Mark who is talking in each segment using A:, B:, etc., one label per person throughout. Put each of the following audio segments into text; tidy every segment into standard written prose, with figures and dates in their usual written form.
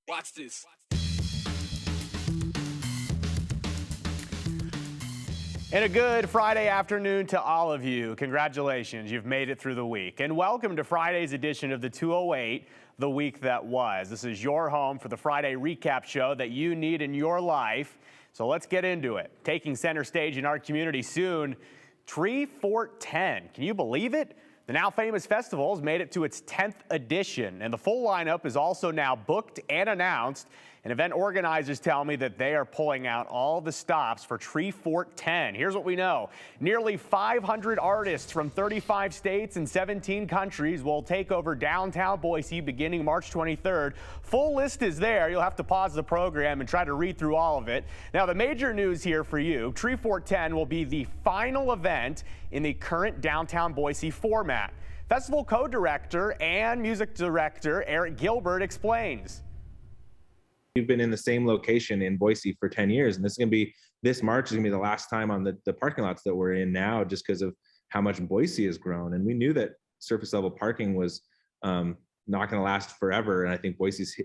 A: Watch this.
B: And a good Friday afternoon to all of you. Congratulations, you've made it through the week. And welcome to Friday's edition of the 208, The Week That Was. This is your home for the Friday recap show that you need in your life. So let's get into it. Taking center stage in our community soon, Treefort 10. Can you believe it? The now famous festival has made it to its 10th edition, and the full lineup is also now booked and announced. And event organizers tell me that they are pulling out all the stops for Treefort 10. Here's what we know. Nearly 500 artists from 35 states and 17 countries will take over downtown Boise beginning March 23rd. Full list is there. You'll have to pause the program and try to read through all of it. Now, the major news here for you, Treefort 10 will be the final event in the current downtown Boise format. Festival co-director and music director Eric Gilbert explains.
C: We've been in the same location in Boise for 10 years, and this March is gonna be the last time on the parking lots that we're in now, just because of how much Boise has grown. And we knew that surface level parking was not gonna last forever. And I think Boise's,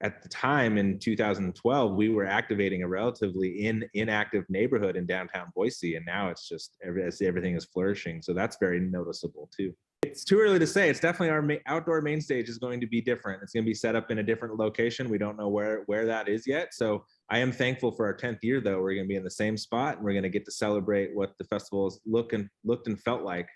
C: at the time in 2012, we were activating a relatively inactive neighborhood in downtown Boise, and now it's just everything is flourishing. So that's very noticeable too. It's too early to say. It's definitely our outdoor main stage is going to be different. It's going to be set up in a different location. We don't know where that is yet. So I am thankful for our 10th year, though. We're going to be in the same spot, and we're going to get to celebrate what the festival has looked and felt like.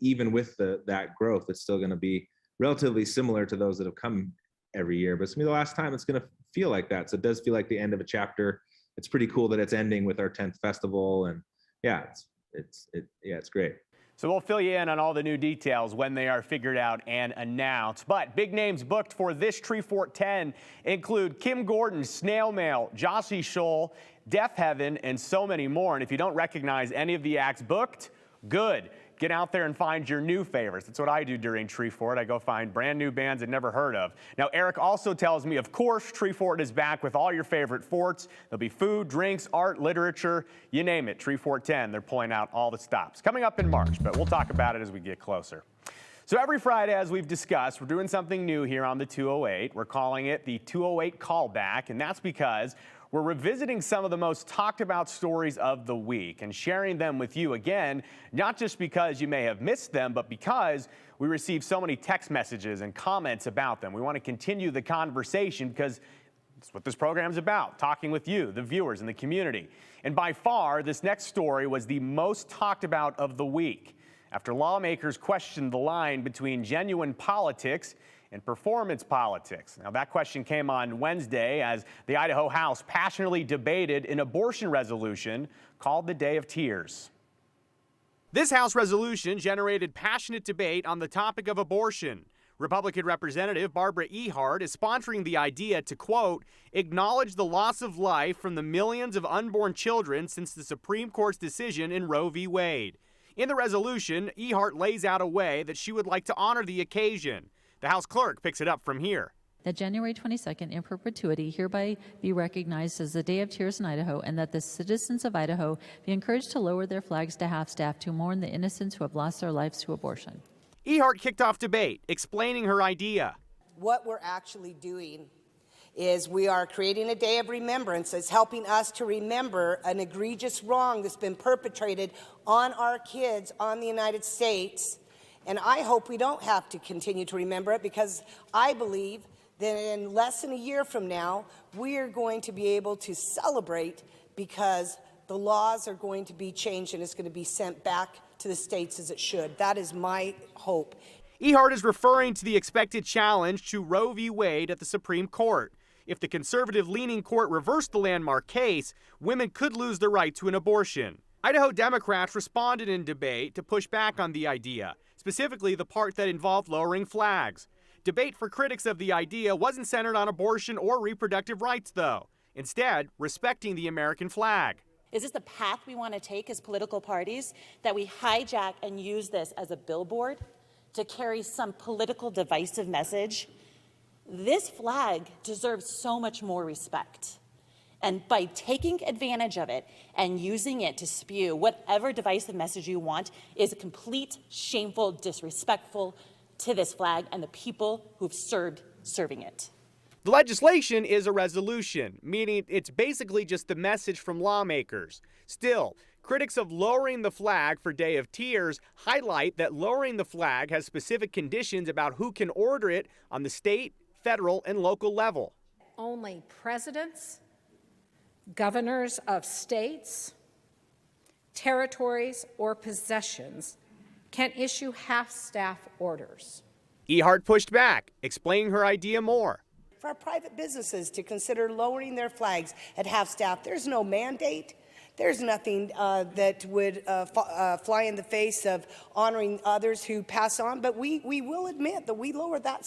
C: Even with that growth, it's still going to be relatively similar to those that have come every year. But it's going to be the last time it's going to feel like that. So it does feel like the end of a chapter. It's pretty cool that it's ending with our 10th festival, and yeah, it's great.
B: So we'll fill you in on all the new details when they are figured out and announced. But big names booked for this Treefort 10 include Kim Gordon, Snail Mail, Jossie Scholl, Deaf Heaven, and so many more. And if you don't recognize any of the acts booked, good. Get out there and find your new favorites. That's what I do during Treefort. I go find brand new bands I'd never heard of. Now, Eric also tells me, of course, Treefort is back with all your favorite forts. There'll be food, drinks, art, literature, you name it. Treefort 10, they're pulling out all the stops. Coming up in March, but we'll talk about it as we get closer. So every Friday, as we've discussed, we're doing something new here on the 208. We're calling it the 208 Callback, and that's because we're revisiting some of the most talked about stories of the week and sharing them with you again, not just because you may have missed them, but because we received so many text messages and comments about them. We want to continue the conversation because that's what this program's about, talking with you, the viewers, and the community. And by far, this next story was the most talked about of the week after lawmakers questioned the line between genuine politics and performance politics. Now, that question came on Wednesday as the Idaho House passionately debated an abortion resolution called the Day of Tears. This House resolution generated passionate debate on the topic of abortion. Republican Representative Barbara Ehart is sponsoring the idea to, quote, acknowledge the loss of life from the millions of unborn children since the Supreme Court's decision in Roe v. Wade. In the resolution, Ehart lays out a way that she would like to honor the occasion. The House clerk picks it up from here.
D: That January 22nd in perpetuity hereby be recognized as the Day of Tears in Idaho, and that the citizens of Idaho be encouraged to lower their flags to half-staff to mourn the innocents who have lost their lives to abortion.
B: Ehart kicked off debate, explaining her idea.
E: What we're actually doing is we are creating a day of remembrance. It's helping us to remember an egregious wrong that's been perpetrated on our kids, on the United States. And I hope we don't have to continue to remember it, because I believe that in less than a year from now, we are going to be able to celebrate, because the laws are going to be changed and it's going to be sent back to the states as it should. That is my hope.
B: Ehart is referring to the expected challenge to Roe v. Wade at the Supreme Court. If the conservative-leaning court reversed the landmark case, women could lose the right to an abortion. Idaho Democrats responded in debate to push back on the idea, specifically the part that involved lowering flags. Debate for critics of the idea wasn't centered on abortion or reproductive rights, though. Instead, respecting the American flag.
F: Is this the path we want to take as political parties, that we hijack and use this as a billboard to carry some political divisive message? This flag deserves so much more respect. And by taking advantage of it and using it to spew whatever divisive message you want is a complete, shameful, disrespectful, to this flag and the people who've served serving it.
B: The legislation is a resolution, meaning it's basically just the message from lawmakers. Still, critics of lowering the flag for Day of Tears highlight that lowering the flag has specific conditions about who can order it on the state, federal, and local level.
G: Only presidents, governors of states, territories, or possessions can issue half-staff orders.
B: Ehart pushed back, explaining her idea more.
E: For our private businesses to consider lowering their flags at half-staff, there's no mandate. There's nothing that would fly in the face of honoring others who pass on, but we will admit that we lower that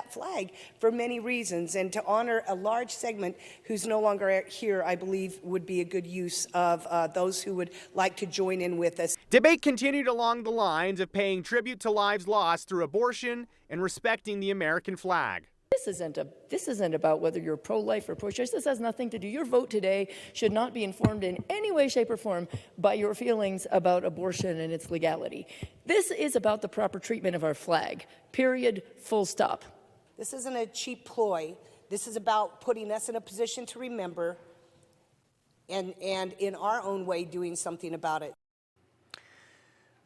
E: flag for many reasons, and to honor a large segment who's no longer here, I believe, would be a good use of those who would like to join in with us.
B: Debate continued along the lines of paying tribute to lives lost through abortion and respecting the American flag.
H: This isn't about whether you're pro-life or pro-choice. This has nothing to do. Your vote today should not be informed in any way, shape, or form by your feelings about abortion and its legality. This is about the proper treatment of our flag. Period. Full stop.
E: This isn't a cheap ploy. This is about putting us in a position to remember and in our own way doing something about it.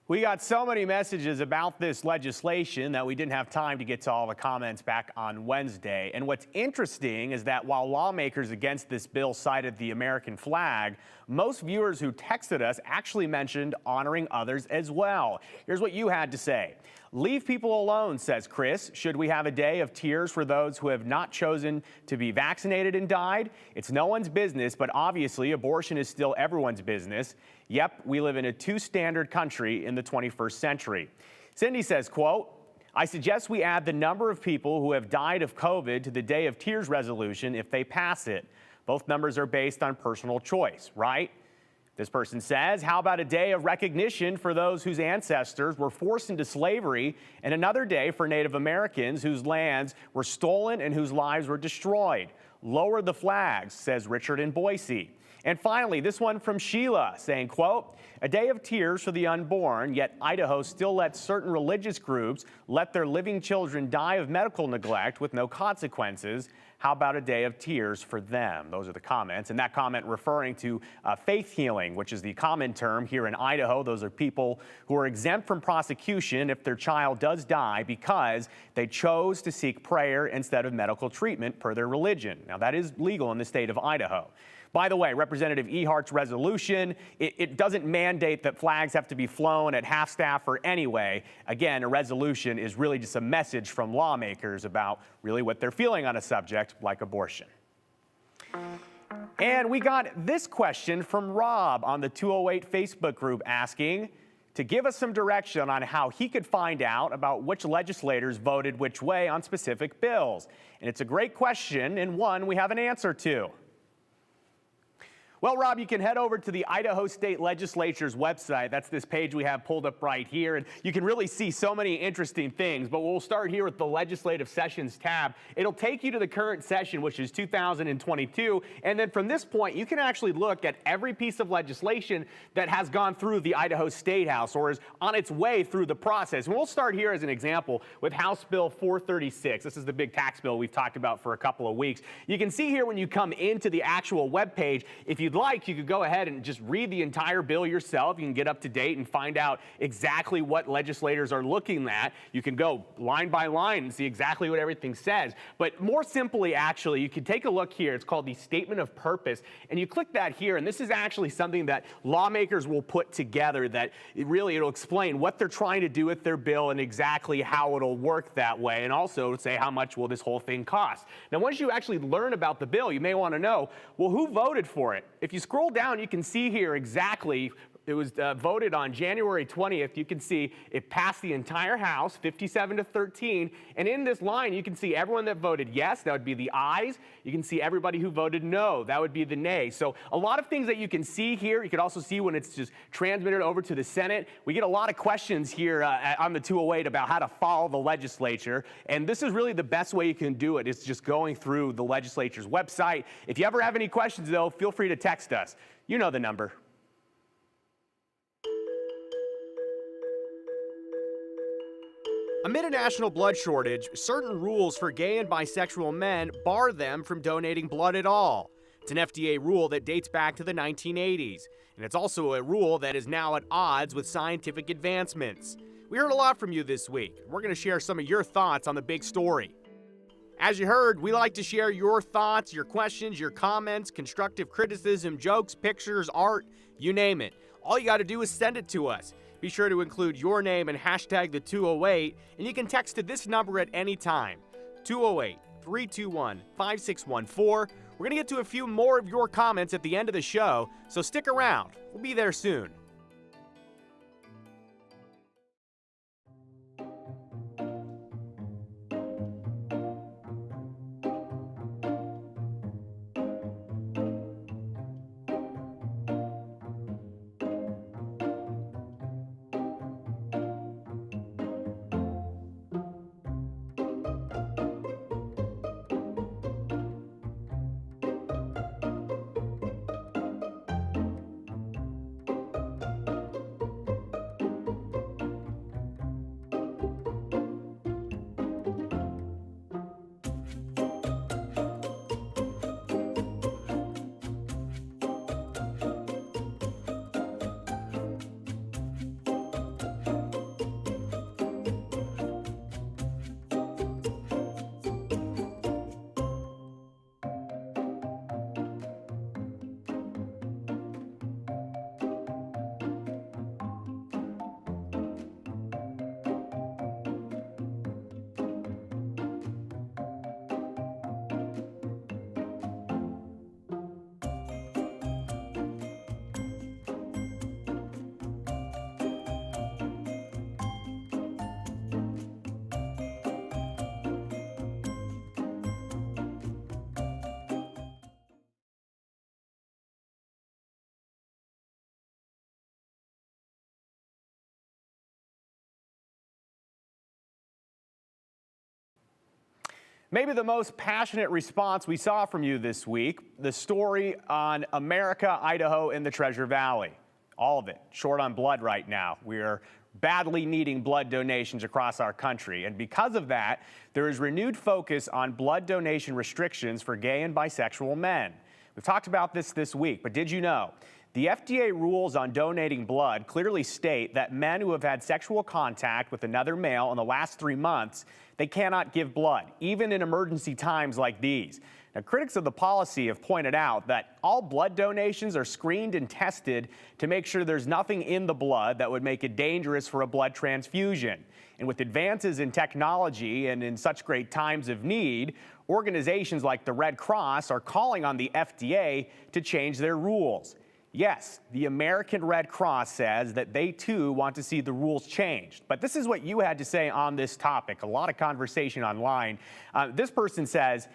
B: We got so many messages about this legislation that we didn't have time to get to all the comments back on Wednesday. And what's interesting is that while lawmakers against this bill cited the American flag, most viewers who texted us actually mentioned honoring others as well. Here's what you had to say. Leave people alone, says Chris. Should we have a day of tears for those who have not chosen to be vaccinated and died? It's no one's business, but obviously abortion is still everyone's business. Yep, we live in a two-standard country in the 21st century. Cindy says, quote, I suggest we add the number of people who have died of COVID to the Day of Tears resolution if they pass it. Both numbers are based on personal choice, right? This person says, how about a day of recognition for those whose ancestors were forced into slavery, and another day for Native Americans whose lands were stolen and whose lives were destroyed? Lower the flags, says Richard in Boise. And finally, this one from Sheila saying, quote, a day of tears for the unborn, yet Idaho still lets certain religious groups let their living children die of medical neglect with no consequences. How about a day of tears for them? Those are the comments. And that comment referring to faith healing, which is the common term here in Idaho. Those are people who are exempt from prosecution if their child does die because they chose to seek prayer instead of medical treatment per their religion. Now, that is legal in the state of Idaho. By the way, Representative Ehart's resolution, it doesn't mandate that flags have to be flown at half-staff or anyway. Again, a resolution is really just a message from lawmakers about really what they're feeling on a subject like abortion. And we got this question from Rob on the 208 Facebook group asking to give us some direction on how he could find out about which legislators voted which way on specific bills. And it's a great question and one we have an answer to. Well, Rob, you can head over to the Idaho State Legislature's website. That's this page we have pulled up right here. And you can really see so many interesting things. But we'll start here with the Legislative Sessions tab. It'll take you to the current session, which is 2022. And then from this point, you can actually look at every piece of legislation that has gone through the Idaho State House or is on its way through the process. And we'll start here as an example with House Bill 436. This is the big tax bill we've talked about for a couple of weeks. You can see here when you come into the actual web page, if you'd like, you could go ahead and just read the entire bill yourself. You can get up to date and find out exactly what legislators are looking at. You can go line by line and see exactly what everything says. But more simply, actually, you can take a look here. It's called the Statement of Purpose. And you click that here, and this is actually something that lawmakers will put together that it'll explain what they're trying to do with their bill and exactly how it'll work that way, and also say how much will this whole thing cost. Now, once you actually learn about the bill, you may want to know, well, who voted for it? If you scroll down, you can see here exactly. It was voted on January 20th. You can see it passed the entire House, 57-13. And in this line, you can see everyone that voted yes. That would be the ayes. You can see everybody who voted no. That would be the nay. So a lot of things that you can see here. You can also see when it's just transmitted over to the Senate. We get a lot of questions here on the 208 about how to follow the legislature. And this is really the best way you can do it. It's just going through the legislature's website. If you ever have any questions, though, feel free to text us. You know the number. Amid a national blood shortage, certain rules for gay and bisexual men bar them from donating blood at all. It's an FDA rule that dates back to the 1980s, and it's also a rule that is now at odds with scientific advancements. We heard a lot from you this week. We're going to share some of your thoughts on the big story. As you heard, we like to share your thoughts, your questions, your comments, constructive criticism, jokes, pictures, art, you name it. All you got to do is send it to us. Be sure to include your name and hashtag the 208, and you can text to this number at any time, 208-321-5614. We're going to get to a few more of your comments at the end of the show, so stick around. We'll be there soon. Maybe the most passionate response we saw from you this week, the story on America, Idaho, and the Treasure Valley. All of it, short on blood right now. We're badly needing blood donations across our country. And because of that, there is renewed focus on blood donation restrictions for gay and bisexual men. We've talked about this week, but did you know? The FDA rules on donating blood clearly state that men who have had sexual contact with another male in the last 3 months, they cannot give blood, even in emergency times like these. Now, critics of the policy have pointed out that all blood donations are screened and tested to make sure there's nothing in the blood that would make it dangerous for a blood transfusion. And with advances in technology and in such great times of need, organizations like the Red Cross are calling on the FDA to change their rules. Yes, the American Red Cross says that they too want to see the rules changed. But this is what you had to say on this topic. A lot of conversation online. This person says,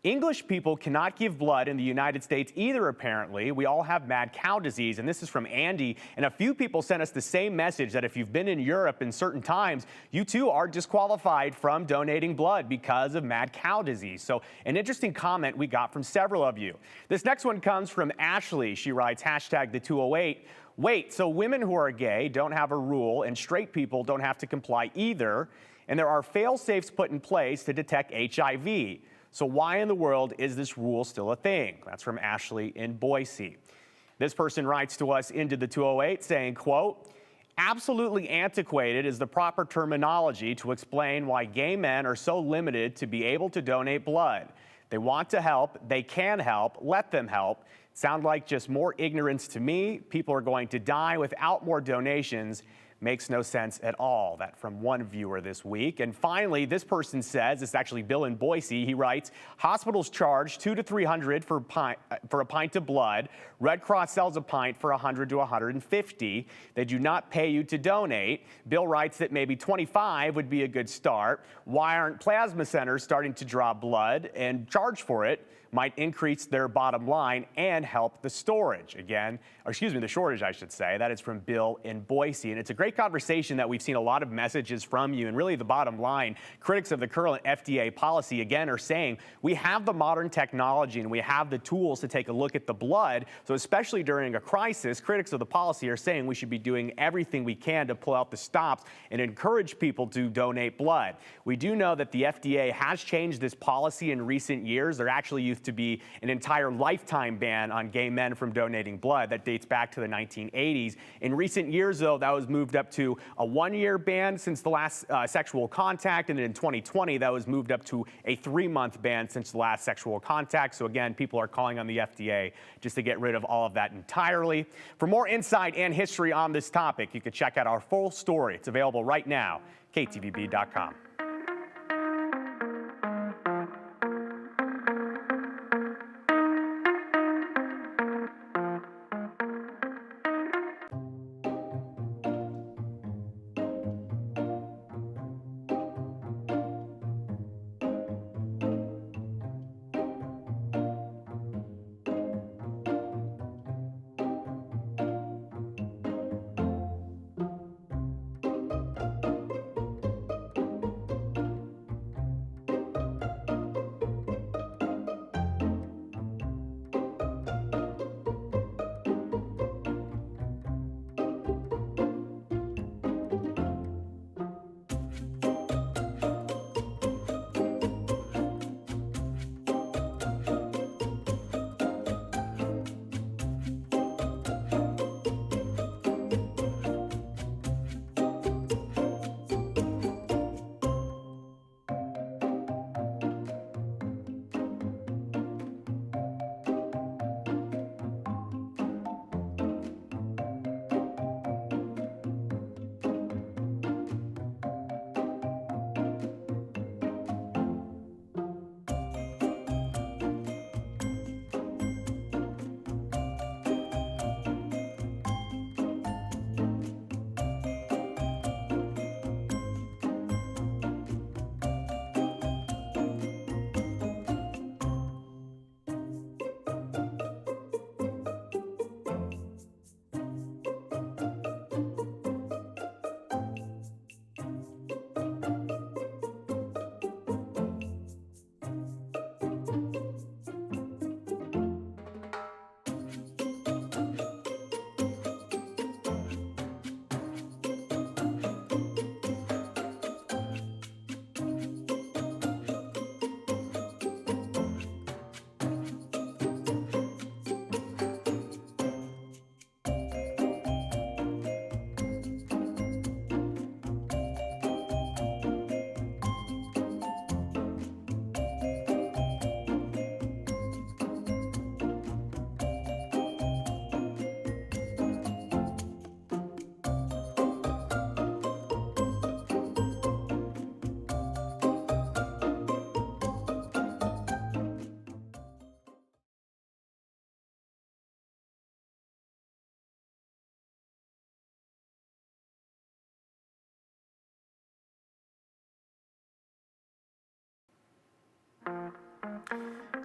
B: English people cannot give blood in the United States either, apparently. We all have mad cow disease, and this is from Andy. And a few people sent us the same message that if you've been in Europe in certain times, you too are disqualified from donating blood because of mad cow disease. So an interesting comment we got from several of you. This next one comes from Ashley. She writes, hashtag the 208. Wait, so women who are gay don't have a rule and straight people don't have to comply either. And there are fail-safes put in place to detect HIV. So why in the world is this rule still a thing? That's from Ashley in Boise. This person writes to us into the 208 saying, quote, absolutely antiquated is the proper terminology to explain why gay men are so limited to be able to donate blood. They want to help, they can help, let them help. Sound like just more ignorance to me. People are going to die without more donations. Makes no sense at all. That from one viewer this week. And finally, this person says, it's actually Bill in Boise, he writes, hospitals charge $200 to $300 for a pint of blood. Red Cross sells a pint for $100 to $150. They do not pay you to donate. Bill writes that maybe $25 would be a good start. Why aren't plasma centers starting to draw blood and charge for it? Might increase their bottom line and help the storage. Again, or excuse me, the shortage, I should say. That is from Bill in Boise. And it's a great great conversation that we've seen a lot of messages from you. And really the bottom line, critics of the current FDA policy, again, are saying we have the modern technology and we have the tools to take a look at the blood. So especially during a crisis, critics of the policy are saying we should be doing everything we can to pull out the stops and encourage people to donate blood. We do know that the FDA has changed this policy in recent years. There actually used to be an entire lifetime ban on gay men from donating blood that dates back to the 1980s. In recent years, though, that was moved up to a 1-year ban since the last sexual contact, and then in 2020, that was moved up to a 3-month ban since the last sexual contact. So again, people are calling on the FDA just to get rid of all of that entirely. For more insight and history on this topic, you can check out our full story. It's available right now, ktvb.com.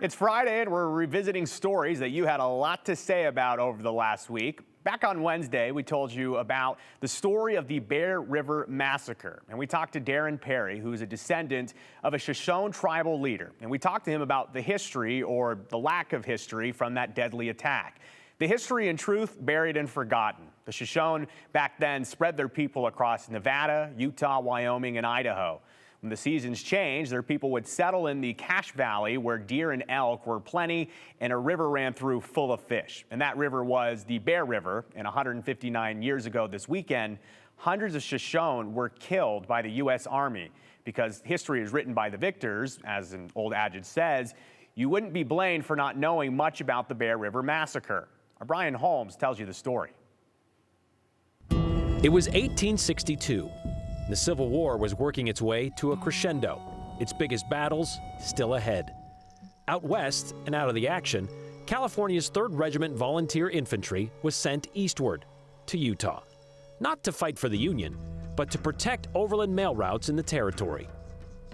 B: It's Friday, and we're revisiting stories that you had a lot to say about over the last week. Back on Wednesday, we told you about the story of the Bear River Massacre, and we talked to Darren Perry, who is a descendant of a Shoshone tribal leader, and we talked to him about the history, or the lack of history, from that deadly attack. The history and truth buried and forgotten. The Shoshone back then spread their people across Nevada, Utah, Wyoming, and Idaho. When the seasons changed, their people would settle in the Cache Valley, where deer and elk were plenty and a river ran through full of fish. And that river was the Bear River. And 159 years ago this weekend, hundreds of Shoshone were killed by the U.S. Army, because history is written by the victors. As an old adage says, you wouldn't be blamed for not knowing much about the Bear River Massacre. Brian Holmes tells you the story.
I: It was 1862. The Civil War was working its way to a crescendo, its biggest battles still ahead. Out west and out of the action, California's 3rd Regiment Volunteer Infantry was sent eastward to Utah, not to fight for the Union, but to protect overland mail routes in the territory.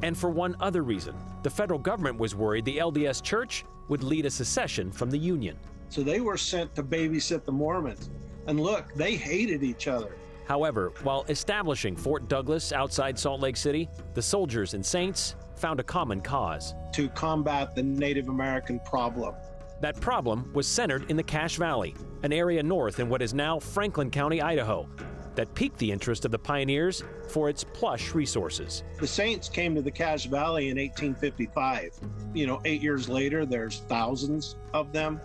I: And for one other reason, the federal government was worried the LDS Church would lead a secession from the Union.
J: So they were sent to babysit the Mormons. And look, they hated each other.
I: However, while establishing Fort Douglas outside Salt Lake City, the soldiers and saints found a common cause.
J: To combat the Native American problem.
I: That problem was centered in the Cache Valley, an area north in what is now Franklin County, Idaho, that piqued the interest of the pioneers for its plush resources.
J: The Saints came to the Cache Valley in 1855. 8 years later, there's thousands of them.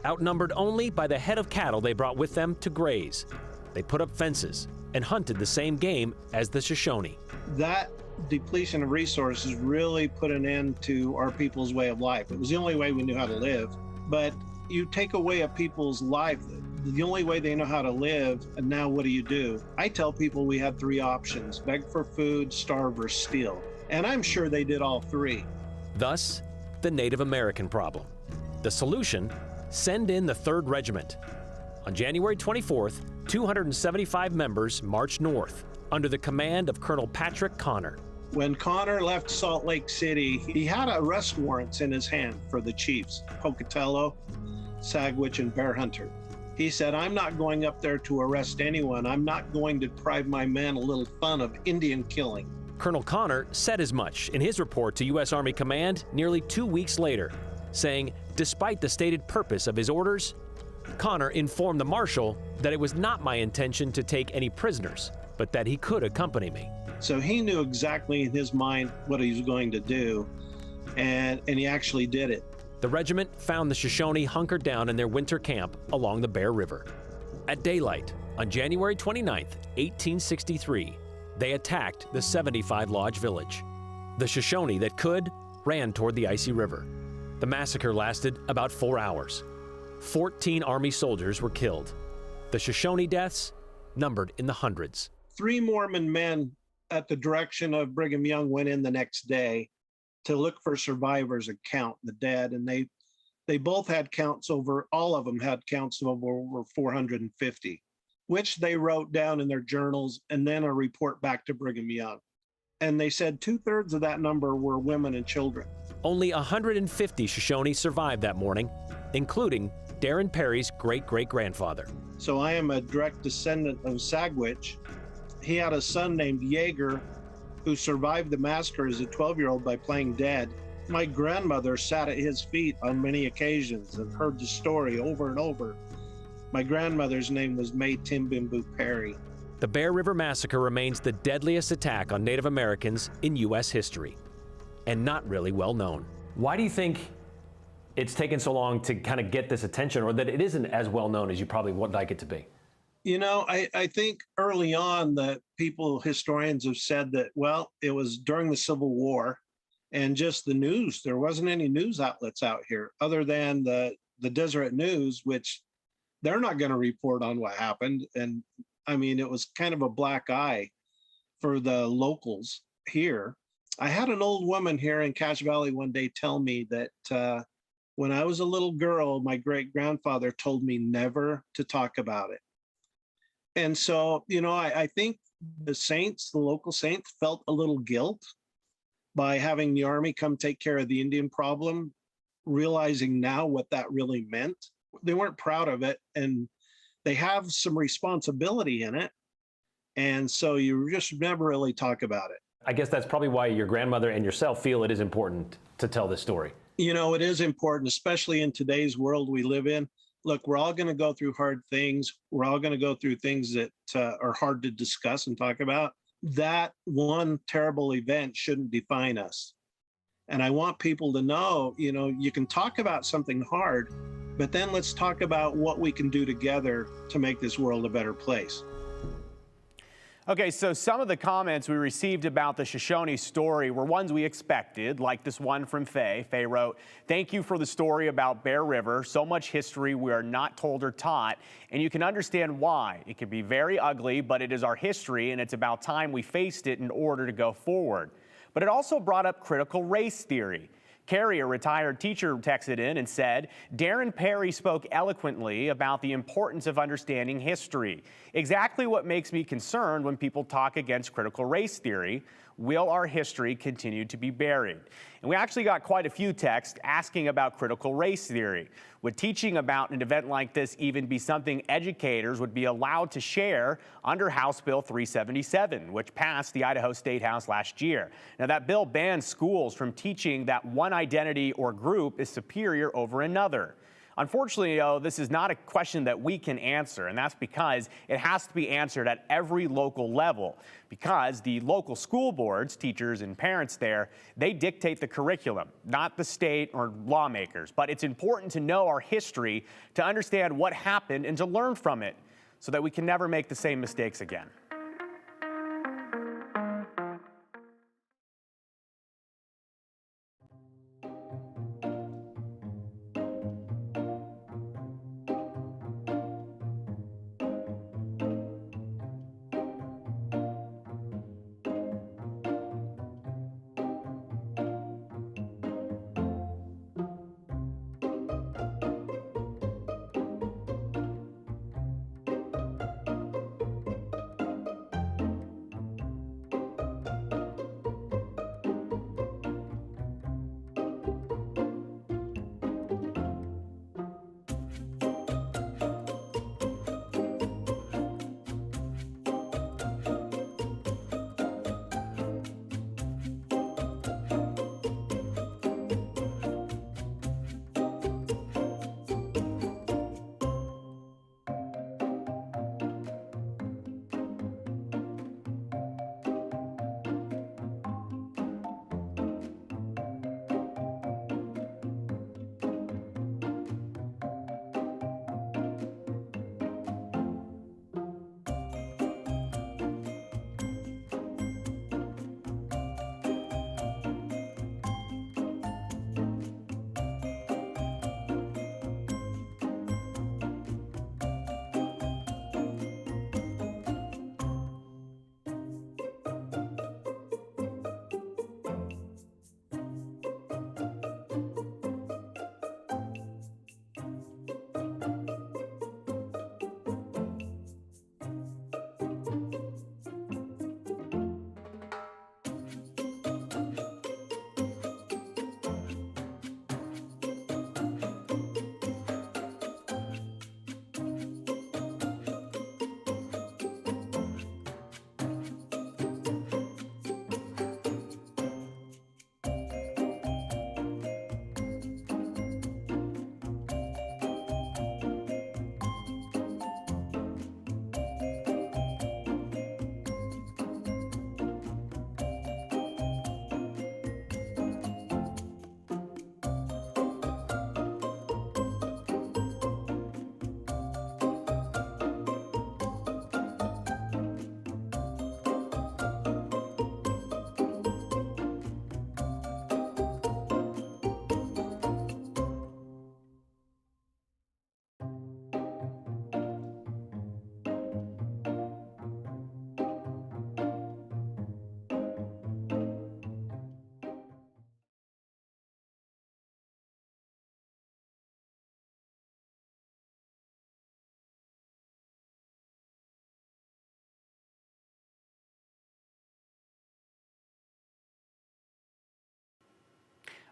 I: Outnumbered only by the head of cattle they brought with them to graze, they put up fences and hunted the same game as the Shoshone.
J: That depletion of resources really put an end to our people's way of life. It was the only way we knew how to live. But you take away a people's life, the only way they know how to live, and now what do? I tell people we had three options: beg for food, starve, or steal. And I'm sure they did all three.
I: Thus, the Native American problem. The solution: send in the 3rd Regiment. On January 24th, 275 members marched north under the command of Colonel Patrick Connor.
J: When Connor left Salt Lake City, he had arrest warrants in his hand for the chiefs, Pocatello, Sagwitch, and Bear Hunter. He said, "I'm not going up there to arrest anyone. I'm not going to deprive my men a little fun of Indian killing."
I: Colonel Connor said as much in his report to U.S. Army Command nearly 2 weeks later, saying, despite the stated purpose of his orders, Connor informed the marshal that it was not my intention to take any prisoners, but that he could accompany me.
J: So he knew exactly in his mind what he was going to do, and he actually did it.
I: The regiment found the Shoshone hunkered down in their winter camp along the Bear River. At daylight, on January 29th, 1863, they attacked the 75 Lodge village. The Shoshone that could ran toward the icy river. The massacre lasted about 4 hours. 14 Army soldiers were killed. The Shoshone deaths numbered in the hundreds.
J: 3 Mormon men at the direction of Brigham Young went in the next day to look for survivors and count the dead, and they both had counts over, all of them had counts of over 450, which they wrote down in their journals and then a report back to Brigham Young. And they said 2/3 of that number were women and children.
I: Only 150 Shoshone survived that morning, including Darren Perry's great-great-grandfather.
J: So I am a direct descendant of Sagwitch. He had a son named Yeager who survived the massacre as a 12-year-old by playing dead. My grandmother sat at his feet on many occasions and heard the story over and over. My grandmother's name was May Timbimbu Perry.
I: The Bear River Massacre remains the deadliest attack on Native Americans in U.S. history, and not really well known. Why do you think it's taken so long to kind of get this attention, or that it isn't as well known as you probably would like it to be?
J: I think early on that historians have said that, well, it was during the Civil War and just the news. There wasn't any news outlets out here other than the Deseret News, which they're not going to report on what happened. And I mean, it was kind of a black eye for the locals here. I had an old woman here in Cache Valley one day tell me that when I was a little girl, my great-grandfather told me never to talk about it. And so, I think the local saints felt a little guilt by having the Army come take care of the Indian problem, realizing now what that really meant. They weren't proud of it, and they have some responsibility in it. And so you just never really talk about it.
I: I guess that's probably why your grandmother and yourself feel it is important to tell this story.
J: It is important, especially in today's world we live in. Look, we're all going to go through hard things. We're all going to go through things that are hard to discuss and talk about. That one terrible event shouldn't define us. And I want people to know, you can talk about something hard, but then let's talk about what we can do together to make this world a better place.
B: Okay, so some of the comments we received about the Shoshone story were ones we expected, like this one from Faye. Faye wrote, "Thank you for the story about Bear River. So much history we are not told or taught, and you can understand why. It can be very ugly, but it is our history, and it's about time we faced it in order to go forward." But it also brought up critical race theory. Carrie, a retired teacher, texted in and said, "Darren Perry spoke eloquently about the importance of understanding history. Exactly what makes me concerned when people talk against critical race theory. will our history continue to be buried? And we actually got quite a few texts asking about critical race theory. Would teaching about an event like this even be something educators would be allowed to share under House Bill 377, which passed the Idaho State House last year? Now, that bill bans schools from teaching that one identity or group is superior over another. Unfortunately, though, this is not a question that we can answer, and that's because it has to be answered at every local level, because the local school boards, teachers and parents there, they dictate the curriculum, not the state or lawmakers. But it's important to know our history, to understand what happened, and to learn from it so that we can never make the same mistakes again.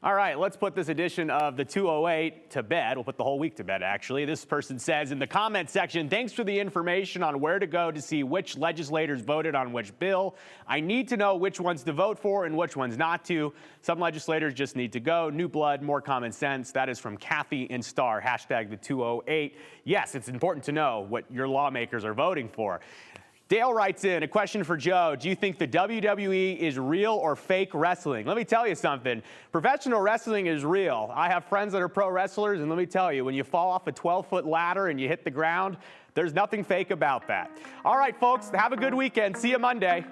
B: All right, let's put this edition of the 208 to bed. We'll put the whole week to bed, actually. This person says in the comment section, thanks for the information on where to go to see which legislators voted on which bill. I need to know which ones to vote for and which ones not to. Some legislators just need to go. New blood, more common sense. That is from Kathy in Star, hashtag the 208. Yes, it's important to know what your lawmakers are voting for. Dale writes in, a question for Joe. Do you think the WWE is real or fake wrestling? Let me tell you something. Professional wrestling is real. I have friends that are pro wrestlers, and let me tell you, when you fall off a 12-foot ladder and you hit the ground, there's nothing fake about that. All right, folks, have a good weekend. See you Monday.